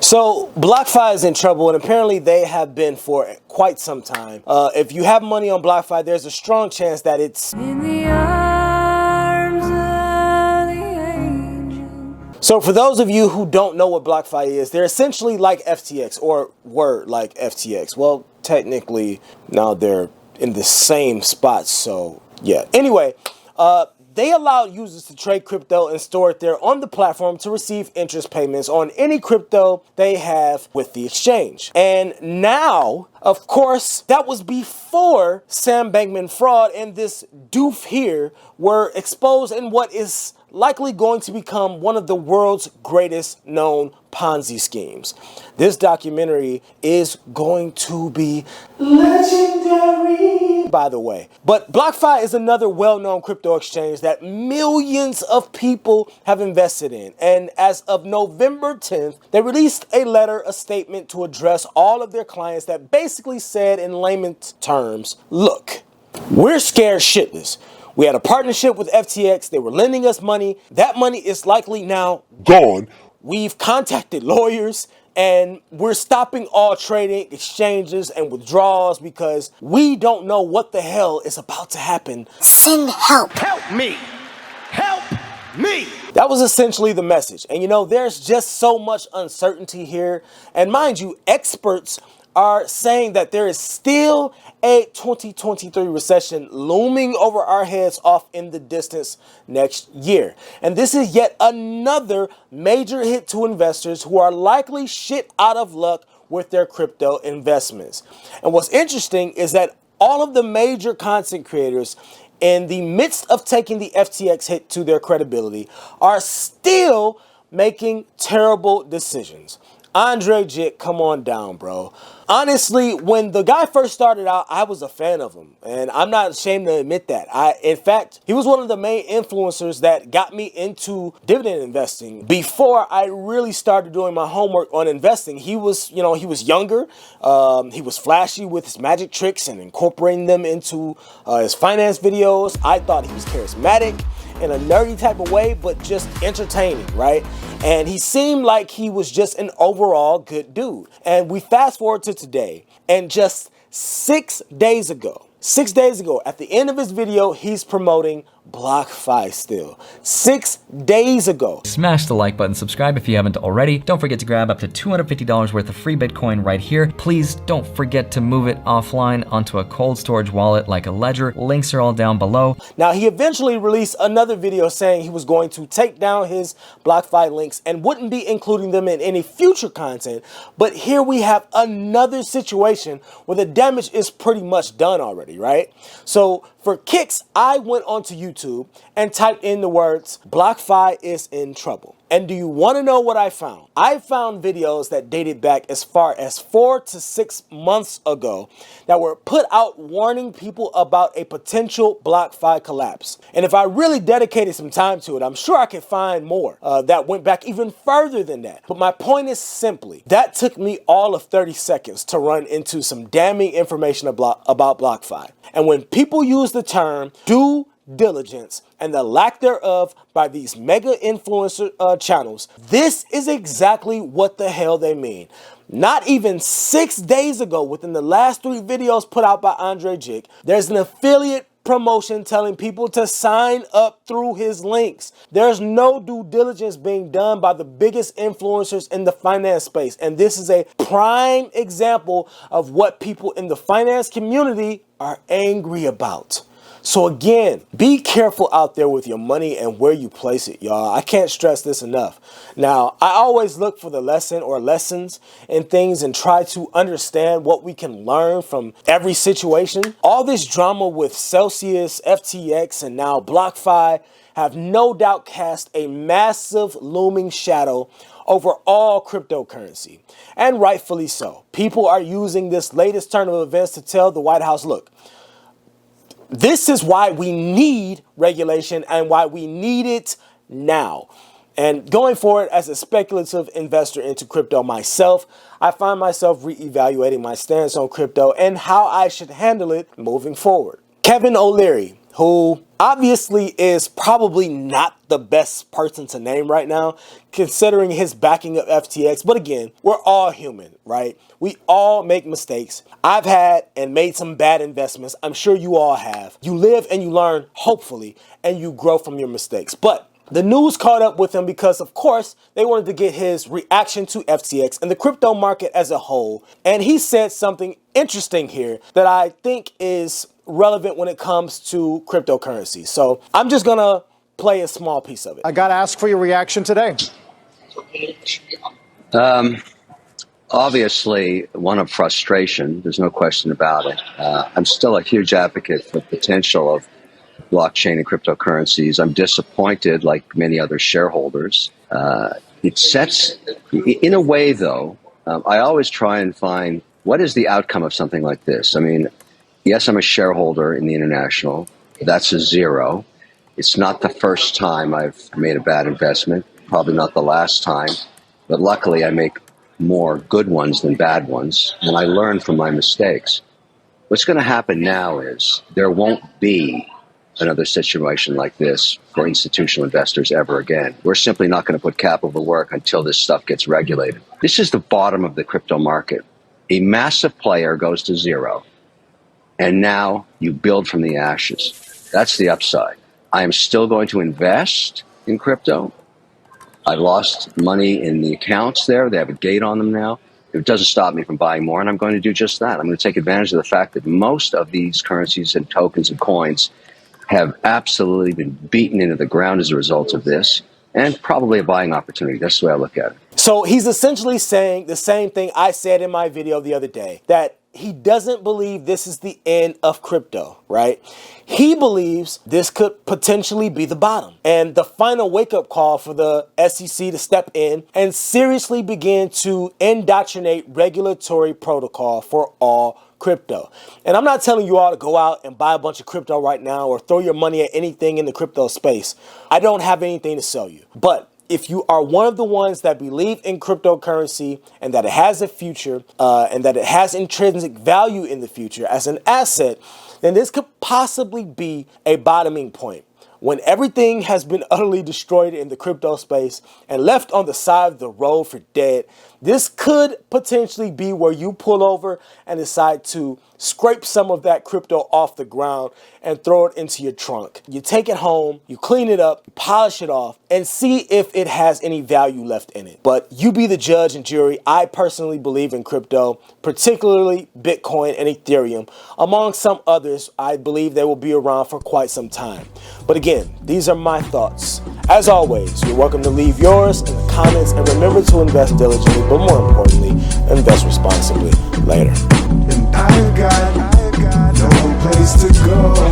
So BlockFi is in trouble, and apparently they have been for quite some time. If you have money on BlockFi, there's a strong chance that it's in the arms of the angel. So for those of you who don't know what BlockFi is, they're essentially like FTX, or were like FTX. Well, technically now they're in the same spot, so yeah. Anyway, they allow users to trade crypto and store it there on the platform to receive interest payments on any crypto they have with the exchange. And now, of course, that was before Sam Bankman fraud and this doof here were exposed in what is likely going to become one of the world's greatest known Ponzi schemes. This documentary is going to be legendary, by the way. But BlockFi is another well-known crypto exchange that millions of people have invested in. And as of November 10th, they released a statement to address all of their clients that basically said in layman's terms, look, we're scared shitless. We had a partnership with FTX. They were lending us money. That money is likely now gone. We've contacted lawyers and we're stopping all trading, exchanges, and withdrawals because we don't know what the hell is about to happen. Send help. Help me. Help me. That was essentially the message. And you know, there's just so much uncertainty here. And mind you, experts are saying that there is still a 2023 recession looming over our heads off in the distance next year. And this is yet another major hit to investors who are likely shit out of luck with their crypto investments. And what's interesting is that all of the major content creators, in the midst of taking the FTX hit to their credibility, are still making terrible decisions. Andrei Jikh, come on down, bro. Honestly, when the guy first started out, I was a fan of him, and I'm not ashamed to admit that. In fact, he was one of the main influencers that got me into dividend investing. Before I really started doing my homework on investing, he was younger. He was flashy with his magic tricks and incorporating them into his finance videos. I thought he was charismatic in a nerdy type of way, but just entertaining, right? And he seemed like he was just an overall good dude. And we fast forward to today, and just 6 days ago, at the end of his video, he's promoting BlockFi still. 6 days ago. Smash the like button, subscribe if you haven't already. Don't forget to grab up to $250 worth of free Bitcoin right here. Please don't forget to move it offline onto a cold storage wallet like a Ledger. Links are all down below. Now, he eventually released another video saying he was going to take down his BlockFi links and wouldn't be including them in any future content. But here we have another situation where the damage is pretty much done already, right? So for kicks, I went onto YouTube and typed in the words, BlockFi is in trouble. And do you want to know what I found? I found videos that dated back as far as 4 to 6 months ago that were put out warning people about a potential BlockFi collapse. And if I really dedicated some time to it, I'm sure I could find more that went back even further than that. But my point is simply, that took me all of 30 seconds to run into some damning information about BlockFi. And when people use the term due diligence and the lack thereof by these mega influencer channels, this is exactly what the hell they mean. Not even 6 days ago, within the last 3 videos put out by Andrei Jikh, there's an affiliate promotion telling people to sign up through his links. There's no due diligence being done by the biggest influencers in the finance space. And this is a prime example of what people in the finance community are angry about. So again, be careful out there with your money and where you place it, y'all. I can't stress this enough. Now, I always look for the lesson or lessons in things and try to understand what we can learn from every situation. All this drama with Celsius, FTX, and now BlockFi have no doubt cast a massive looming shadow over all cryptocurrency. And rightfully so. People are using this latest turn of events to tell the White House, look, this is why we need regulation and why we need it now. And going forward, as a speculative investor into crypto myself, I find myself reevaluating my stance on crypto and how I should handle it moving forward. Kevin O'Leary, who obviously is probably not the best person to name right now, considering his backing of FTX. But again, we're all human, right? We all make mistakes. I've had and made some bad investments. I'm sure you all have. You live and you learn, hopefully, and you grow from your mistakes. But the news caught up with him because, of course, they wanted to get his reaction to FTX and the crypto market as a whole. And he said something interesting here that I think is relevant when it comes to cryptocurrency. So I'm just going to play a small piece of it. I got to ask for your reaction today. Obviously, one of frustration. There's no question about it. I'm still a huge advocate for the potential of blockchain and cryptocurrencies. I'm disappointed, like many other shareholders. It sets, in a way, though, I always try and find what is the outcome of something like this. I mean, yes, I'm a shareholder in the international. That's a zero. It's not the first time I've made a bad investment, probably not the last time, but luckily I make more good ones than bad ones, and I learn from my mistakes. What's going to happen now is there won't be another situation like this for institutional investors ever again. We're simply not going to put capital to work until this stuff gets regulated. This is the bottom of the crypto market. A massive player goes to zero, and now you build from the ashes. That's the upside. I am still going to invest in crypto. I lost money in the accounts there. They have a gate on them now. It doesn't stop me from buying more, and I'm going to do just that. I'm going to take advantage of the fact that most of these currencies and tokens and coins have absolutely been beaten into the ground as a result of this, and probably a buying opportunity. That's the way I look at it. So he's essentially saying the same thing I said in my video the other day, that he doesn't believe this is the end of crypto, right? He believes this could potentially be the bottom and the final wake-up call for the SEC to step in and seriously begin to indoctrinate regulatory protocol for all crypto. And I'm not telling you all to go out and buy a bunch of crypto right now or throw your money at anything in the crypto space. I don't have anything to sell you. But if you are one of the ones that believe in cryptocurrency and that it has a future and that it has intrinsic value in the future as an asset, then this could possibly be a bottoming point. When everything has been utterly destroyed in the crypto space and left on the side of the road for dead, this could potentially be where you pull over and decide to scrape some of that crypto off the ground and throw it into your trunk. You take it home, you clean it up, you polish it off, and see if it has any value left in it. But you be the judge and jury. I personally believe in crypto, particularly Bitcoin and Ethereum. Among some others, I believe they will be around for quite some time. But again, these are my thoughts. As always, you're welcome to leave yours in the comments, and remember to invest diligently, but more importantly, invest responsibly. Later. And I got no place to go.